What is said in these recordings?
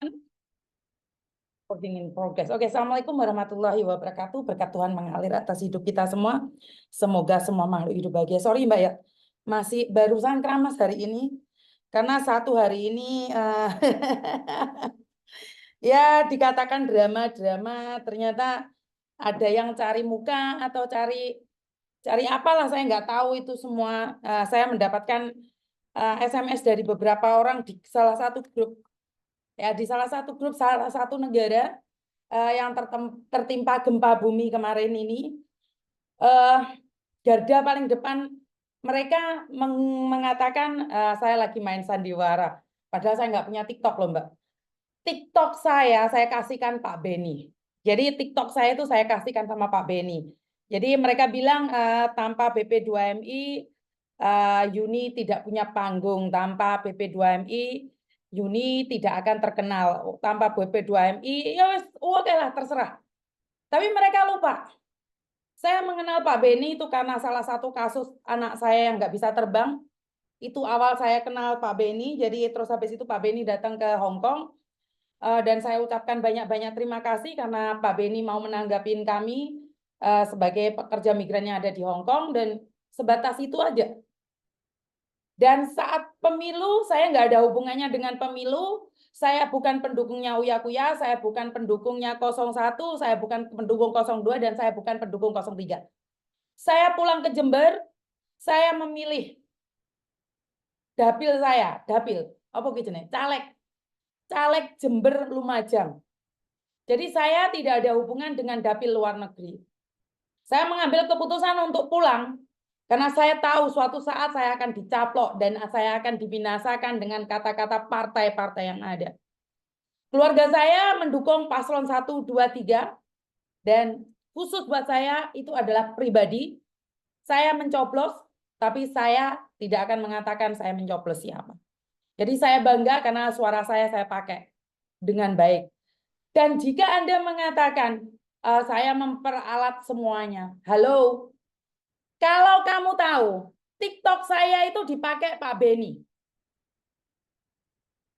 Recording in progress. Oke, Assalamualaikum warahmatullahi wabarakatuh. Berkat Tuhan mengalir atas hidup kita semua. Semoga semua makhluk hidup bahagia. Sorry Mbak ya, masih barusan keramas hari ini. Karena satu hari ini ya dikatakan drama-drama. Ternyata ada yang cari muka atau cari apalah, saya nggak tahu itu semua. Saya mendapatkan SMS dari beberapa orang di salah satu grup. Ya, di salah satu negara yang tertimpa gempa bumi kemarin ini, garda paling depan mereka mengatakan saya lagi main sandiwara. Padahal saya nggak punya TikTok loh Mbak. TikTok saya kasihkan Pak Beni. Jadi TikTok saya itu saya kasihkan sama Pak Beni. Jadi mereka bilang tanpa BP2MI Yuni tidak punya panggung, tanpa BP2MI Yuni tidak akan terkenal, tanpa BP2MI ya wes oke lah terserah. Tapi mereka lupa. Saya mengenal Pak Beni itu karena salah satu kasus anak saya yang nggak bisa terbang. Itu awal saya kenal Pak Beni. Jadi terus habis itu Pak Beni datang ke Hong Kong. Dan saya ucapkan banyak-banyak terima kasih karena Pak Beni mau menanggapin kami sebagai pekerja migran yang ada di Hong Kong. Dan sebatas itu aja. Dan saat pemilu, saya nggak ada hubungannya dengan pemilu. Saya bukan pendukungnya Uya Kuya, saya bukan pendukungnya 01, saya bukan pendukung 02, dan saya bukan pendukung 03. Saya pulang ke Jember, saya memilih dapil saya, apa gitu nih, caleg Jember Lumajang. Jadi saya tidak ada hubungan dengan dapil luar negeri. Saya mengambil keputusan untuk pulang karena saya tahu suatu saat saya akan dicaplok dan saya akan dibinasakan dengan kata-kata partai-partai yang ada. Keluarga saya mendukung paslon 1, 2, 3, dan khusus buat saya itu adalah pribadi. Saya mencoblos, tapi saya tidak akan mengatakan saya mencoblos siapa. Jadi saya bangga karena suara saya pakai dengan baik. Dan jika Anda mengatakan saya memperalat semuanya, halo, kalau kamu tahu, TikTok saya itu dipakai Pak Beni.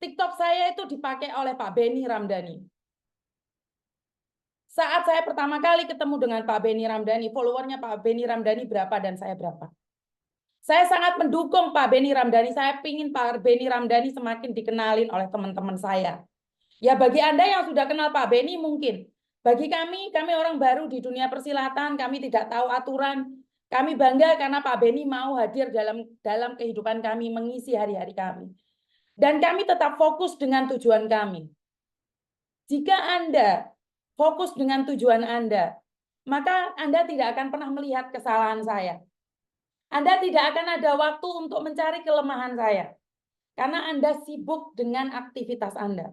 TikTok saya itu dipakai oleh Pak Beni Ramdhani. Saat saya pertama kali ketemu dengan Pak Beni Ramdhani, followernya Pak Beni Ramdhani berapa dan saya berapa. Saya sangat mendukung Pak Beni Ramdhani. Saya ingin Pak Beni Ramdhani semakin dikenalin oleh teman-teman saya. Ya bagi Anda yang sudah kenal Pak Beni mungkin. Bagi kami orang baru di dunia persilatan, kami tidak tahu aturan. Kami bangga karena Pak Beni mau hadir dalam kehidupan kami, mengisi hari-hari kami. Dan kami tetap fokus dengan tujuan kami. Jika Anda fokus dengan tujuan Anda, maka Anda tidak akan pernah melihat kesalahan saya. Anda tidak akan ada waktu untuk mencari kelemahan saya. Karena Anda sibuk dengan aktivitas Anda.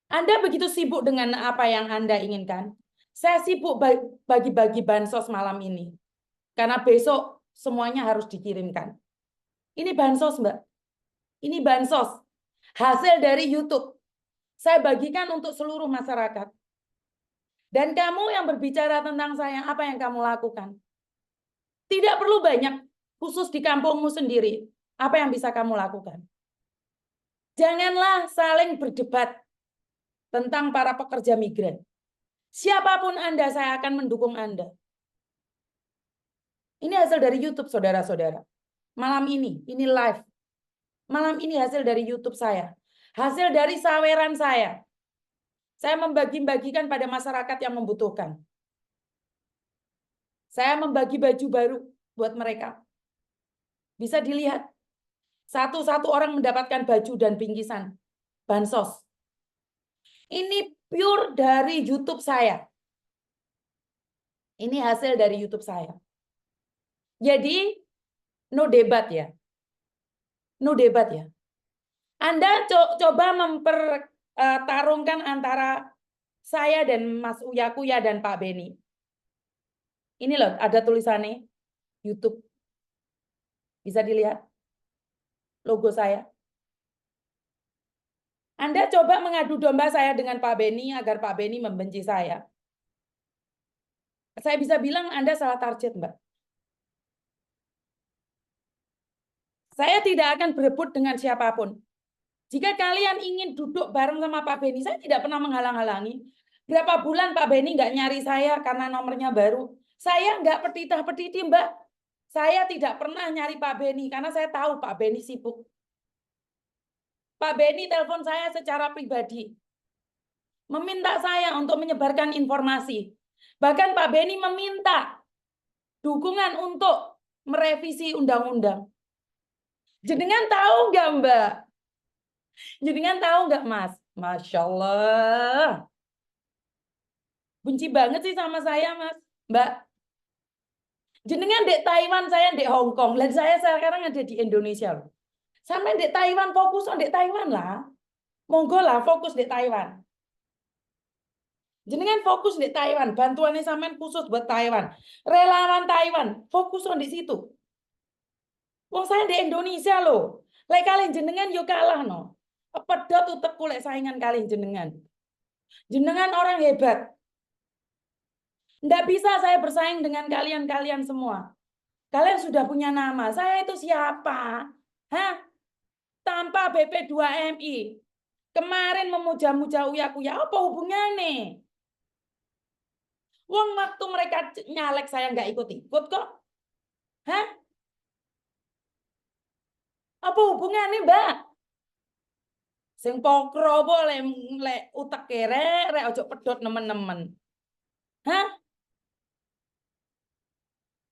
Anda begitu sibuk dengan apa yang Anda inginkan. Saya sibuk bagi-bagi bansos malam ini. Karena besok semuanya harus dikirimkan. Ini bansos, Mbak. Ini bansos. Hasil dari YouTube. Saya bagikan untuk seluruh masyarakat. Dan kamu yang berbicara tentang saya, apa yang kamu lakukan? Tidak perlu banyak, khusus di kampungmu sendiri. Apa yang bisa kamu lakukan? Janganlah saling berdebat tentang para pekerja migran. Siapapun Anda, saya akan mendukung Anda. Ini hasil dari YouTube, saudara-saudara. Malam ini live. Malam ini hasil dari YouTube saya. Hasil dari saweran saya. Saya membagi-bagikan pada masyarakat yang membutuhkan. Saya membagi baju baru buat mereka. Bisa dilihat. Satu-satu orang mendapatkan baju dan bingkisan. Bansos. Ini pure dari YouTube saya. Ini hasil dari YouTube saya. Jadi, no debat ya. No debat ya. Anda coba mempertarungkan antara saya dan Mas Uya Kuya dan Pak Beni. Ini loh, ada tulisannya YouTube. Bisa dilihat logo saya. Anda coba mengadu domba saya dengan Pak Beni agar Pak Beni membenci saya. Saya bisa bilang Anda salah target, Mbak. Saya tidak akan berebut dengan siapapun. Jika kalian ingin duduk bareng sama Pak Beni, saya tidak pernah menghalang-halangi. Berapa bulan Pak Beni nggak nyari saya karena nomornya baru. Saya nggak petitah-petiti, Mbak. Saya tidak pernah nyari Pak Beni karena saya tahu Pak Beni sibuk. Pak Beni telepon saya secara pribadi. Meminta saya untuk menyebarkan informasi. Bahkan Pak Beni meminta dukungan untuk merevisi undang-undang. Jenengan tahu nggak, Mbak? Jenengan tahu nggak, Mas? Masya Allah. Benci banget sih sama saya, Mas. Mbak. Jenengan di Taiwan, saya di Hong Kong. Dan saya sekarang ada di Indonesia. Sampai di Taiwan, fokus di Taiwan lah. Monggo lah, fokus di Taiwan. Jenengan fokus di Taiwan. Bantuannya sampean khusus buat Taiwan. Relawan Taiwan, fokus di situ. Wong saya di Indonesia loh. Lek kalian jenengan yo kalah no. Pedot utekku lek saingan kalian jenengan. Jenengan orang hebat. Nggak bisa saya bersaing dengan kalian-kalian semua. Kalian sudah punya nama. Saya itu siapa? Hah? Tanpa BP2MI. Kemarin memuja-muja Uya-Kuya. Apa hubungannya? Wong waktu mereka nyalek saya nggak ikut-ikut kok. Hah? Apa hubungannya, Mbak? Sing pokro boleh lek utek kere, rek ojo pedot nemen-nemen. Hah?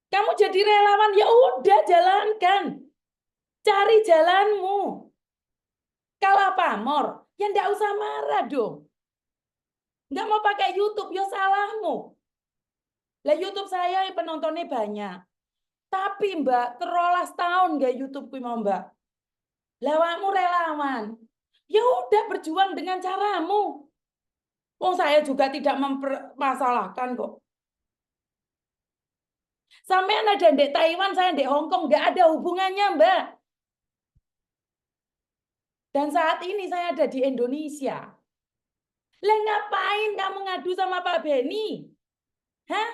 Kamu jadi relawan, ya udah jalankan. Cari jalanmu. Kalau pamor, ya nggak usah marah dong. Nggak mau pakai YouTube, ya salahmu. Lah YouTube saya penontonnya banyak. Tapi Mbak, terolas tahun nggak YouTube mau Mbak. Lawakmu relawan. Ya udah berjuang dengan caramu. Wong saya juga tidak mempermasalahkan kok. Sampean ada di Taiwan, saya di Hong Kong, nggak ada hubungannya, Mbak. Dan saat ini saya ada di Indonesia. Lah ngapain kamu ngadu sama Pak Beni? Hah?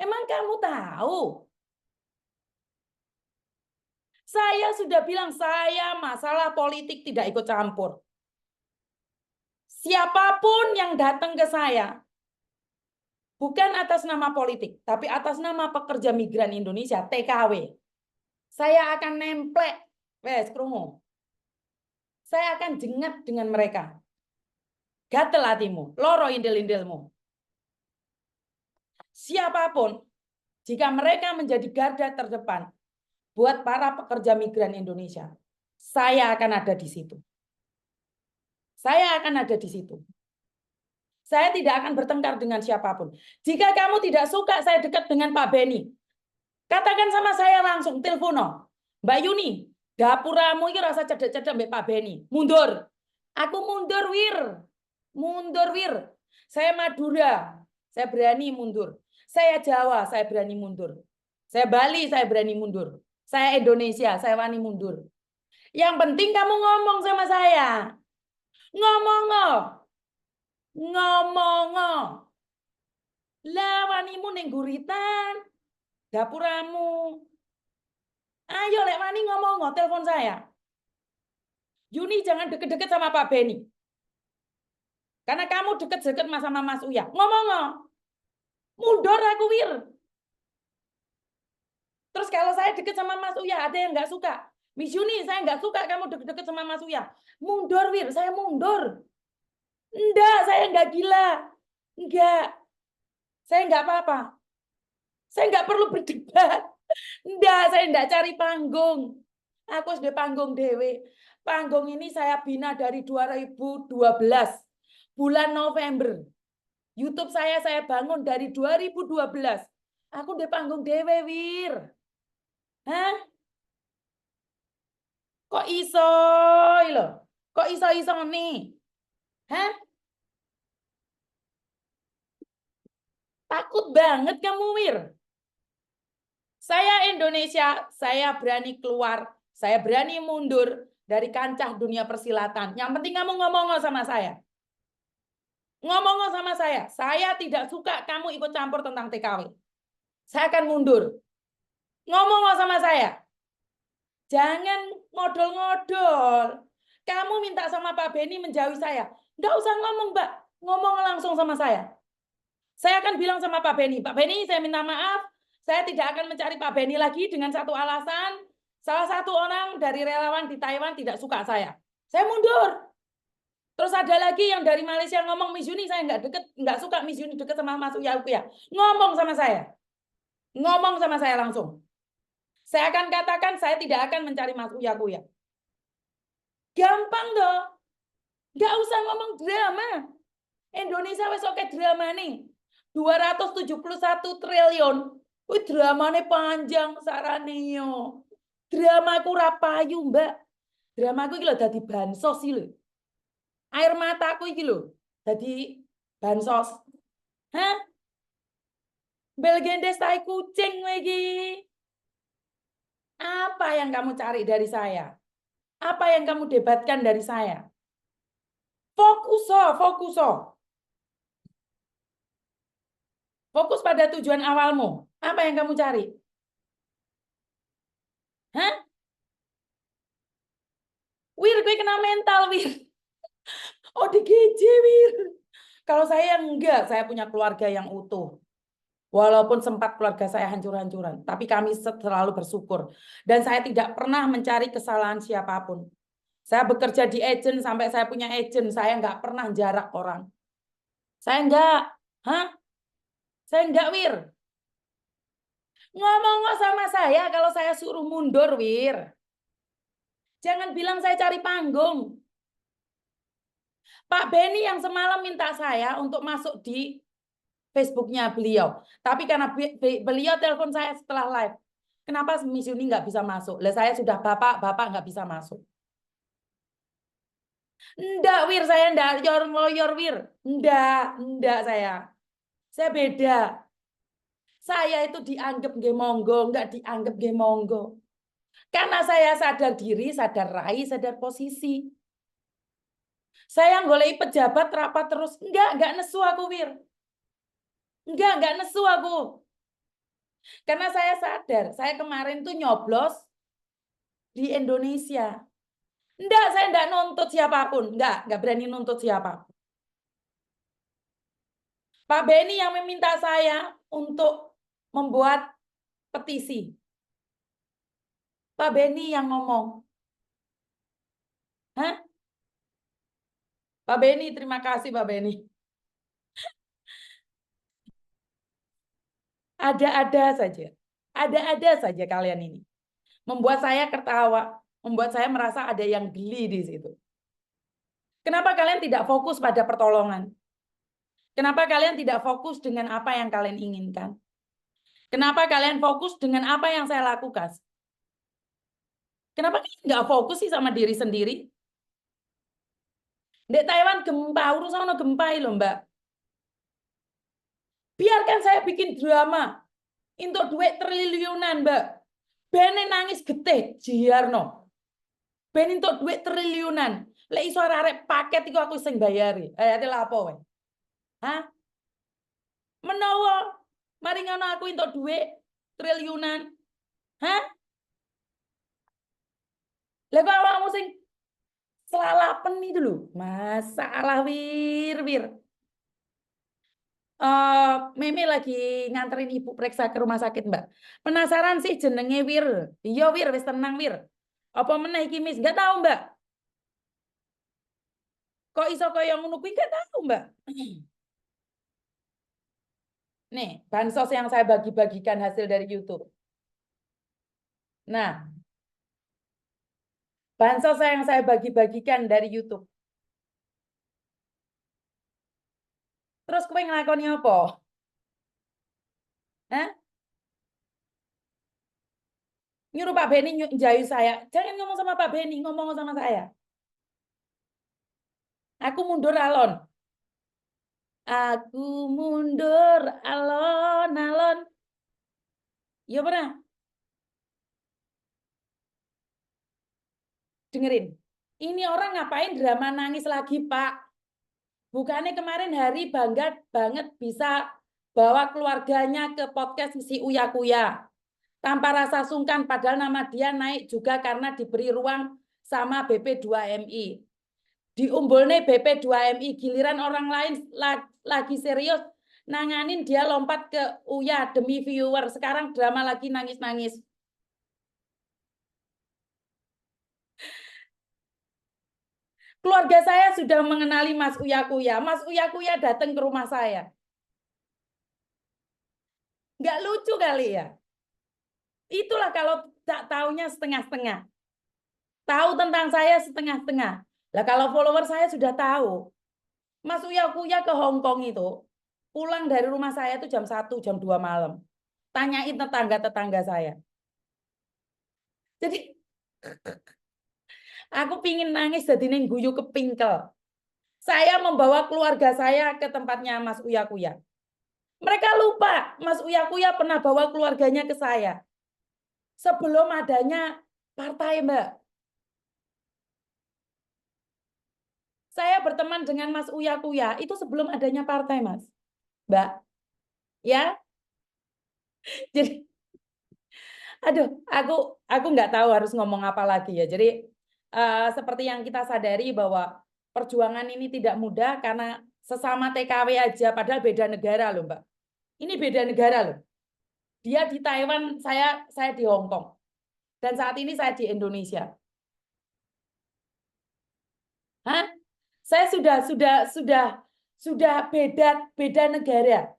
Emang kamu tahu? Saya sudah bilang saya masalah politik tidak ikut campur. Siapapun yang datang ke saya, bukan atas nama politik, tapi atas nama pekerja migran Indonesia, TKW. Saya akan nemplek, wes krungu. Saya akan jengat dengan mereka. Gatel hatimu, loro indil-indilmu. Siapapun, jika mereka menjadi garda terdepan buat para pekerja migran Indonesia, saya akan ada di situ. Saya akan ada di situ. Saya tidak akan bertengkar dengan siapapun. Jika kamu tidak suka saya dekat dengan Pak Beni, katakan sama saya langsung, telepono. Mbak Yuni, dapuramu ini rasa cedek-cedek Mbak Pak Beni. Mundur. Aku mundur, Wir. Mundur, Wir. Saya Madura, saya berani mundur. Saya Jawa, saya berani mundur. Saya Bali, saya berani mundur. Saya Indonesia, saya wani mundur. Yang penting kamu ngomong sama saya. Ngomong. Ngomong. Lah wanimu ning guritan. Dapuramu. Ayo lek wani ngomong, telepon saya. Yuni jangan deket-deket sama Pak Beni. Karena kamu deket-deket sama Mas Uya. Ngomong. Mundur aku, Wir. Terus kalau saya deket sama Mas Uya, ada yang nggak suka. Miss Yuni, saya nggak suka kamu deket-deket sama Mas Uya. Mundur, Wir. Saya mundur. Enggak, saya nggak gila. Enggak. Saya nggak apa-apa. Saya nggak perlu berdebat. Enggak, saya enggak cari panggung. Aku sudah panggung dewe. Panggung ini saya bina dari 2012. Bulan November. YouTube saya bangun dari 2012. Aku udah panggung dewe, Wir. Hah? Kok iso loh? Kok iso nih? Hah? Takut banget kamu, Wir. Saya Indonesia, saya berani keluar, saya berani mundur dari kancah dunia persilatan. Yang penting kamu ngomong sama saya. Ngomong sama saya tidak suka kamu ikut campur tentang TKW. Saya akan mundur. Ngomong sama saya. Jangan ngodol-ngodol. Kamu minta sama Pak Beni menjauhi saya. Nggak usah ngomong, Mbak. Ngomong langsung sama saya. Saya akan bilang sama Pak Beni, Pak Beni, saya minta maaf. Saya tidak akan mencari Pak Beni lagi dengan satu alasan. Salah satu orang dari relawan di Taiwan tidak suka saya. Saya mundur. Terus ada lagi yang dari Malaysia ngomong, Miss Yuni, saya nggak suka Miss Yuni deket sama Mas Uya Ukuya. Ngomong sama saya. Ngomong sama saya langsung. Saya akan katakan saya tidak akan mencari Mas Uya Ukuya. Gampang dong. Nggak usah ngomong drama. Indonesia wes oke drama nih. 271 triliun. Wih, dramanya panjang saraneo. Dramaku rapayu, Mbak. Dramaku iki lho dadi bansos iki lho. Air mataku iki lho dadi bansos. Hah? Belgendes tai kucing lagi. Apa yang kamu cari dari saya? Apa yang kamu debatkan dari saya? Fokus, fokus. Fokus pada tujuan awalmu. Apa yang kamu cari? Hah? Wir, gue kena mental, Wir. Oh, ODGJ, Wir. Kalau saya enggak, saya punya keluarga yang utuh. Walaupun sempat keluarga saya hancur-hancuran, tapi kami selalu bersyukur. Dan saya tidak pernah mencari kesalahan siapapun. Saya bekerja di agent sampai saya punya agent, saya enggak pernah jarak orang. Saya enggak. Hah? Saya enggak, Wir. Ngomong sama saya kalau saya suruh mundur, Wir. Jangan bilang saya cari panggung. Pak Beni yang semalam minta saya untuk masuk di Facebooknya beliau. Tapi karena beliau telepon saya setelah live. Kenapa Miss Yuni nggak bisa masuk? Lah saya sudah bapak nggak bisa masuk. Enggak, Wir, saya enggak lawyer, Wir. Enggak saya. Saya beda. Saya itu dianggap nggih monggo, enggak dianggap nggih monggo. Karena saya sadar diri, sadar rai, sadar posisi. Saya golek pejabat rapat terus. Enggak nesu aku, Wir. Enggak nesu aku. Karena saya sadar, saya kemarin tuh nyoblos di Indonesia. Enggak, saya enggak nuntut siapapun. Enggak berani nuntut siapapun. Pak Beni yang meminta saya untuk membuat petisi. Pak Beni yang ngomong. Hah? Pak Beni, terima kasih Pak Beni. Ada-ada saja. Ada-ada saja kalian ini. Membuat saya tertawa. Membuat saya merasa ada yang geli di situ. Kenapa kalian tidak fokus pada pertolongan? Kenapa kalian tidak fokus dengan apa yang kalian inginkan? Kenapa kalian fokus dengan apa yang saya lakukan? Kenapa kalian nggak fokus sih sama diri sendiri? Di Taiwan gempa, urusan gempa loh Mbak. Biarkan saya bikin drama. Untuk duit triliunan, Mbak. Bene nangis getih, Jiarno. Ben untuk duit triliunan. Lek iso arek paket iku aku sing bayari. Ate lha apa wae? Hah? Menawa mari ngono aku untuk duit triliunan. Hah? Lah kok awakmu sing selalapen itu lho. Masalah wir. Meme lagi nganterin ibu periksa ke rumah sakit, Mbak. Penasaran sih jenenge Wir. Iya Wir, wis tenang Wir. Apa meneh iki Miss? Enggak tahu, Mbak. Kok iso kaya ngono kuwi enggak tahu, Mbak. Nih, bansos yang saya bagi-bagikan hasil dari YouTube. Nah, bansos yang saya bagi-bagikan dari YouTube. Terus kowe nglakoni apa? Hah? Nyuruh Pak Beni jayu saya. Jangan ngomong sama Pak Beni, ngomong sama saya. Aku mundur alon. Aku mundur alon-alon. Iya pernah? Dengerin. Ini orang ngapain drama nangis lagi, Pak? Bukannya kemarin hari bangga banget bisa bawa keluarganya ke podcast si Uya Kuya. tanpa rasa sungkan, padahal nama dia naik juga karena diberi ruang sama BP2MI. Diumbulne BP2MI, giliran orang lain lagi serius, nanganin dia lompat ke Uya demi viewer. Sekarang drama lagi nangis-nangis. Keluarga saya sudah mengenali Mas Uya Kuya. Mas Uya Kuya datang ke rumah saya. Nggak lucu kali ya? Itulah kalau tak taunya setengah-setengah. Tahu tentang saya setengah-setengah. Lah kalau follower saya sudah tahu. Mas Uya Kuya ke Hong Kong itu pulang dari rumah saya itu jam 1, jam 2 malam. Tanyain tetangga-tetangga saya. Jadi aku pingin nangis jadi guyu kepingkel. Saya membawa keluarga saya ke tempatnya Mas Uya Kuya. Mereka lupa Mas Uya Kuya pernah bawa keluarganya ke saya. Sebelum adanya partai, Mbak. Saya berteman dengan Mas Uya Kuya itu sebelum adanya partai, Mas. Mbak. Ya. Jadi aduh, aku nggak tahu harus ngomong apa lagi ya. Jadi seperti yang kita sadari bahwa perjuangan ini tidak mudah karena sesama TKW aja, padahal beda negara loh, Mbak. Ini beda negara loh. Dia di Taiwan, saya di Hong Kong. Dan saat ini saya di Indonesia. Hah? Saya sudah beda negara.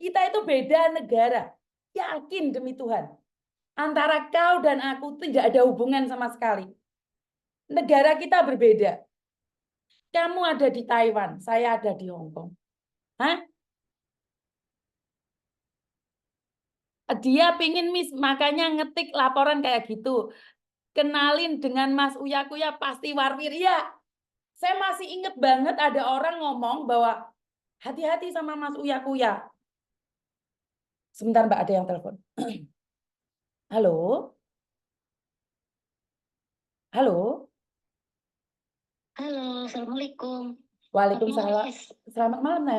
Kita itu beda negara. Yakin demi Tuhan. Antara kau dan aku tidak ada hubungan sama sekali. Negara kita berbeda. Kamu ada di Taiwan, saya ada di Hong Kong. Hah? Dia pingin makanya ngetik laporan kayak gitu. Kenalin dengan Mas Uya Kuya pasti warwir. Ya, saya masih inget banget ada orang ngomong bahwa hati-hati sama Mas Uya Kuya. Sebentar Mbak, ada yang telepon. Halo? Halo? Halo, Assalamualaikum. Waalaikumsalam. Selamat malam, Nak.